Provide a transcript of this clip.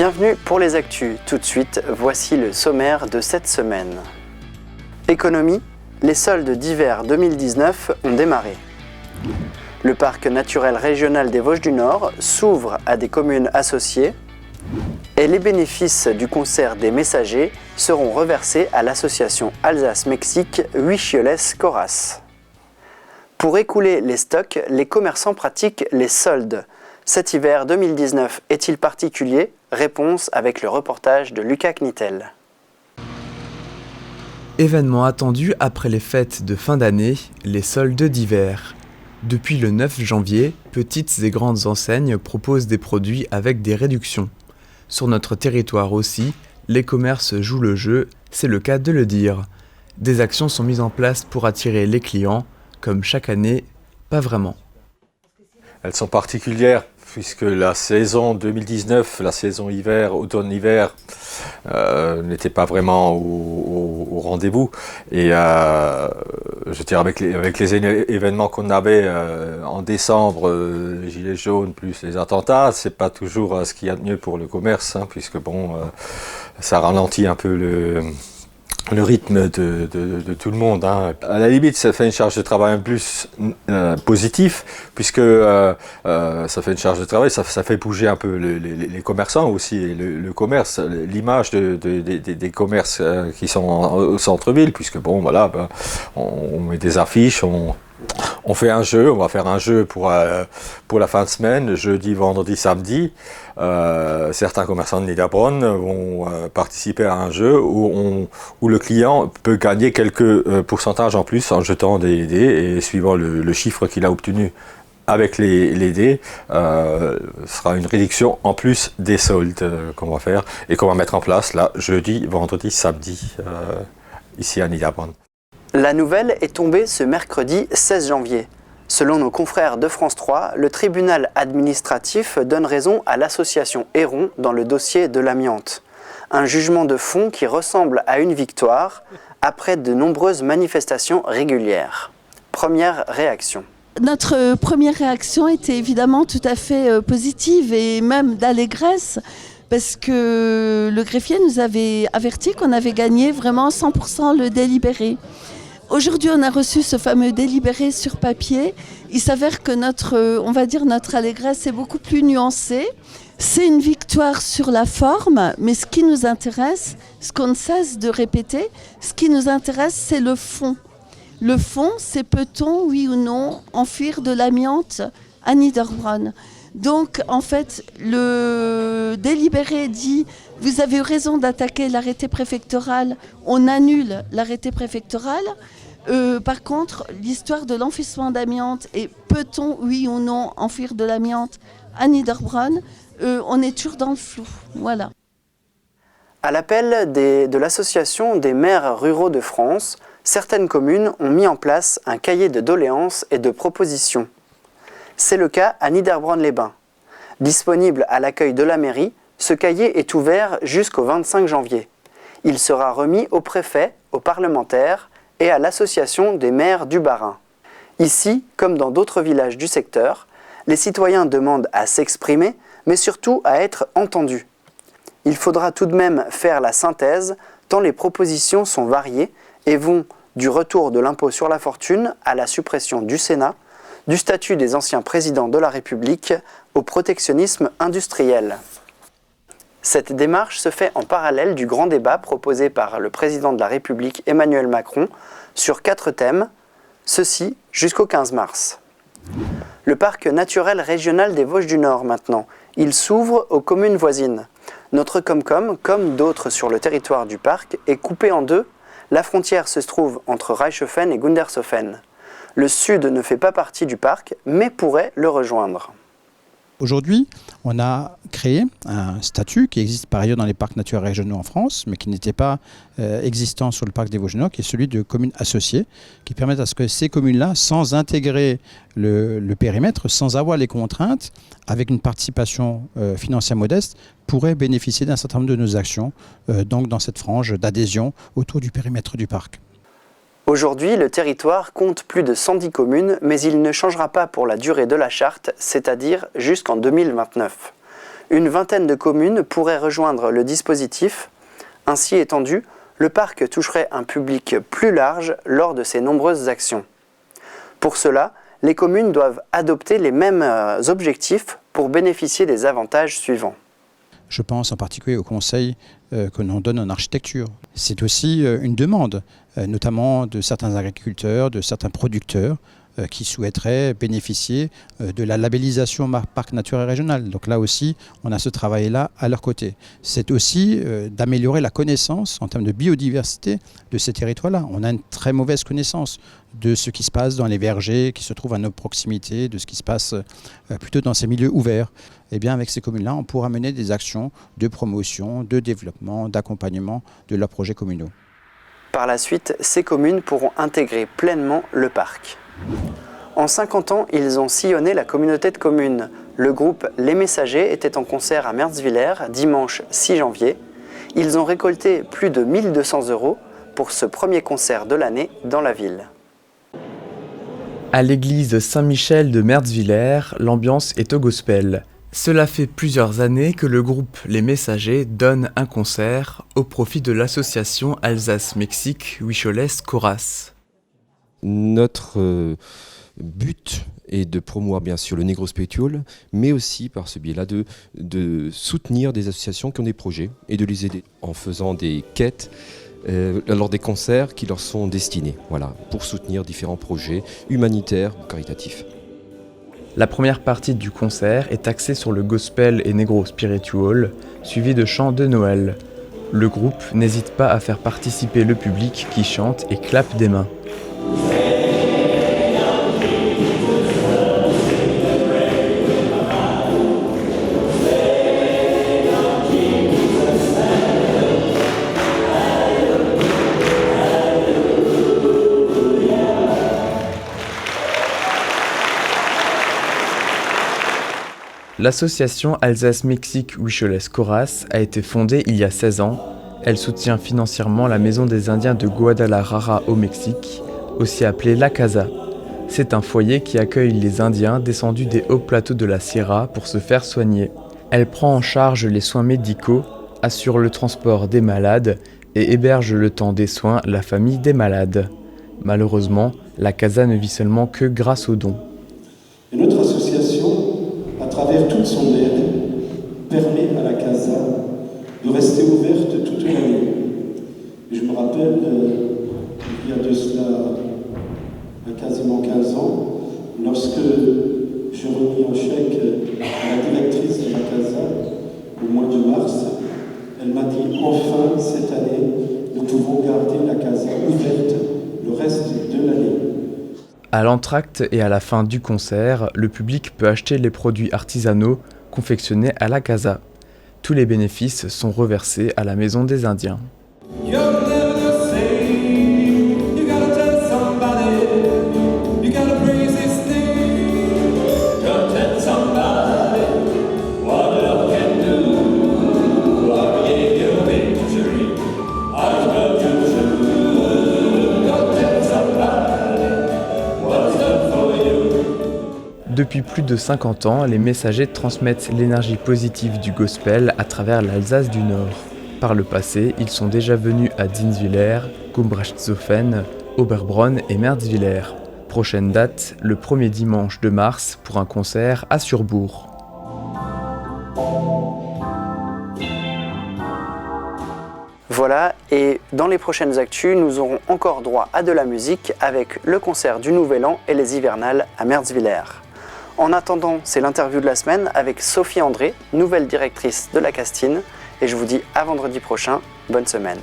Bienvenue pour les actus. Tout de suite, voici le sommaire de cette semaine. Économie, les soldes d'hiver 2019 ont démarré. Le parc naturel régional des Vosges du Nord s'ouvre à des communes associées et les bénéfices du concert des messagers seront reversés à l'association Alsace-Mexique Huichioles-Coras. Pour écouler les stocks, les commerçants pratiquent les soldes. Cet hiver 2019 est-il particulier? Réponse avec le reportage de Lucas Knittel. Événement attendu après les fêtes de fin d'année, les soldes d'hiver. Depuis le 9 janvier, petites et grandes enseignes proposent des produits avec des réductions. Sur notre territoire aussi, les commerces jouent le jeu, c'est le cas de le dire. Des actions sont mises en place pour attirer les clients, comme chaque année, pas vraiment. Elles sont particulières puisque la saison 2019, la saison hiver, automne-hiver, n'était pas vraiment au rendez-vous. Et je dirais avec les événements qu'on avait en décembre, les gilets jaunes plus les attentats, c'est pas toujours ce qu'il y a de mieux pour le commerce, hein, puisque bon, ça ralentit un peu le rythme de tout le monde, hein. À la limite, ça fait une charge de travail en plus positif, puisque ça fait une charge de travail, ça fait bouger un peu les commerçants aussi, et le commerce, l'image des commerces qui sont au centre-ville, puisque bon, voilà, on met des affiches, on fait un jeu, on va faire un jeu pour la fin de semaine, jeudi, vendredi, samedi. Certains commerçants de Niederbronn vont participer à un jeu où le client peut gagner quelques pourcentages en plus en jetant des dés, et suivant le chiffre qu'il a obtenu avec les dés, sera une réduction en plus des soldes qu'on va faire et qu'on va mettre en place là, jeudi, vendredi, samedi, ici à Niederbronn. La nouvelle est tombée ce mercredi 16 janvier. Selon nos confrères de France 3, le tribunal administratif donne raison à l'association Héron dans le dossier de l'amiante. Un jugement de fond qui ressemble à une victoire après de nombreuses manifestations régulières. Première réaction. Notre première réaction était évidemment tout à fait positive et même d'allégresse, parce que le greffier nous avait averti qu'on avait gagné vraiment 100% le délibéré. Aujourd'hui, on a reçu ce fameux délibéré sur papier. Il s'avère que notre allégresse est beaucoup plus nuancée. C'est une victoire sur la forme, mais ce qui nous intéresse, ce qu'on ne cesse de répéter, ce qui nous intéresse, c'est le fond. Le fond, c'est peut-on, oui ou non, enfuir de l'amiante à Niederbronn. Donc, en fait, le délibéré dit « Vous avez eu raison d'attaquer l'arrêté préfectoral, on annule l'arrêté préfectoral ». Par contre, l'histoire de l'enfouissement d'amiante et peut-on, oui ou non, enfuir de l'amiante à Niederbronn, on est toujours dans le flou. Voilà. À l'appel de l'Association des maires ruraux de France, certaines communes ont mis en place un cahier de doléances et de propositions. C'est le cas à Niederbronn-les-Bains. Disponible à l'accueil de la mairie, ce cahier est ouvert jusqu'au 25 janvier. Il sera remis au préfet, aux parlementaires et à l'association des maires du Bas-Rhin. Ici, comme dans d'autres villages du secteur, les citoyens demandent à s'exprimer, mais surtout à être entendus. Il faudra tout de même faire la synthèse, tant les propositions sont variées et vont du retour de l'impôt sur la fortune à la suppression du Sénat, du statut des anciens présidents de la République au protectionnisme industriel. Cette démarche se fait en parallèle du grand débat proposé par le président de la République Emmanuel Macron sur 4 thèmes, ceci jusqu'au 15 mars. Le parc naturel régional des Vosges du Nord maintenant, il s'ouvre aux communes voisines. Notre Comcom, comme d'autres sur le territoire du parc, est coupé en deux. La frontière se trouve entre Reichshofen et Gundershofen. Le sud ne fait pas partie du parc, mais pourrait le rejoindre. Aujourd'hui, on a créé un statut qui existe par ailleurs dans les parcs naturels régionaux en France, mais qui n'était pas existant sur le parc des Vosges du Nord, qui est celui de communes associées, qui permettent à ce que ces communes-là, sans intégrer le périmètre, sans avoir les contraintes, avec une participation financière modeste, pourraient bénéficier d'un certain nombre de nos actions, donc dans cette frange d'adhésion autour du périmètre du parc. Aujourd'hui, le territoire compte plus de 110 communes, mais il ne changera pas pour la durée de la charte, c'est-à-dire jusqu'en 2029. Une vingtaine de communes pourraient rejoindre le dispositif. Ainsi étendu, le parc toucherait un public plus large lors de ces nombreuses actions. Pour cela, les communes doivent adopter les mêmes objectifs pour bénéficier des avantages suivants. Je pense en particulier aux conseils que l'on donne en architecture. C'est aussi une demande, notamment de certains agriculteurs, de certains producteurs, qui souhaiteraient bénéficier de la labellisation parc naturel régional. Donc là aussi, on a ce travail-là à leur côté. C'est aussi d'améliorer la connaissance en termes de biodiversité de ces territoires-là. On a une très mauvaise connaissance de ce qui se passe dans les vergers qui se trouvent à nos proximités, de ce qui se passe plutôt dans ces milieux ouverts. Et bien avec ces communes-là, on pourra mener des actions de promotion, de développement, d'accompagnement de leurs projets communaux. Par la suite, ces communes pourront intégrer pleinement le parc. En 50 ans, ils ont sillonné la communauté de communes. Le groupe Les Messagers était en concert à Mertzwiller dimanche 6 janvier. Ils ont récolté plus de 1 200 € pour ce premier concert de l'année dans la ville. À l'église Saint-Michel de Mertzwiller, l'ambiance est au gospel. Cela fait plusieurs années que le groupe Les Messagers donne un concert au profit de l'association Alsace-Mexique Huicholes Coras. Notre but est de promouvoir bien sûr le Negro Spiritual, mais aussi par ce biais-là de soutenir des associations qui ont des projets et de les aider en faisant des quêtes lors des concerts qui leur sont destinés, voilà, pour soutenir différents projets humanitaires ou caritatifs. La première partie du concert est axée sur le gospel et Negro Spiritual, suivi de chants de Noël. Le groupe n'hésite pas à faire participer le public qui chante et clappe des mains. L'association Alsace-Mexique Huicholes Coras a été fondée il y a 16 ans. Elle soutient financièrement la Maison des Indiens de Guadalajara au Mexique, aussi appelée La Casa. C'est un foyer qui accueille les Indiens descendus des hauts plateaux de la Sierra pour se faire soigner. Elle prend en charge les soins médicaux, assure le transport des malades et héberge le temps des soins la famille des malades. Malheureusement, La Casa ne vit seulement que grâce aux dons. Et notre association, à travers toute son aide, permet à La Casa de rester ouverte toute l'année. Et je me rappelle, il y a de cela quasiment 15 ans, lorsque j'ai remis un chèque à la directrice de La Casa au mois de mars, elle m'a dit « Enfin, cette année, nous pouvons garder La Casa ouverte le reste de l'année ». À l'entracte et à la fin du concert, le public peut acheter les produits artisanaux confectionnés à La Casa. Tous les bénéfices sont reversés à la Maison des Indiens. Depuis plus de 50 ans, les messagers transmettent l'énergie positive du gospel à travers l'Alsace du Nord. Par le passé, ils sont déjà venus à Dinswiller, Gumbrachtshofen, Oberbronn et Mertzwiller. Prochaine date, le premier dimanche de mars pour un concert à Surbourg. Voilà, et dans les prochaines actus, nous aurons encore droit à de la musique avec le concert du Nouvel An et les hivernales à Mertzwiller. En attendant, c'est l'interview de la semaine avec Sophie André, nouvelle directrice de la Castine, et je vous dis à vendredi prochain, bonne semaine.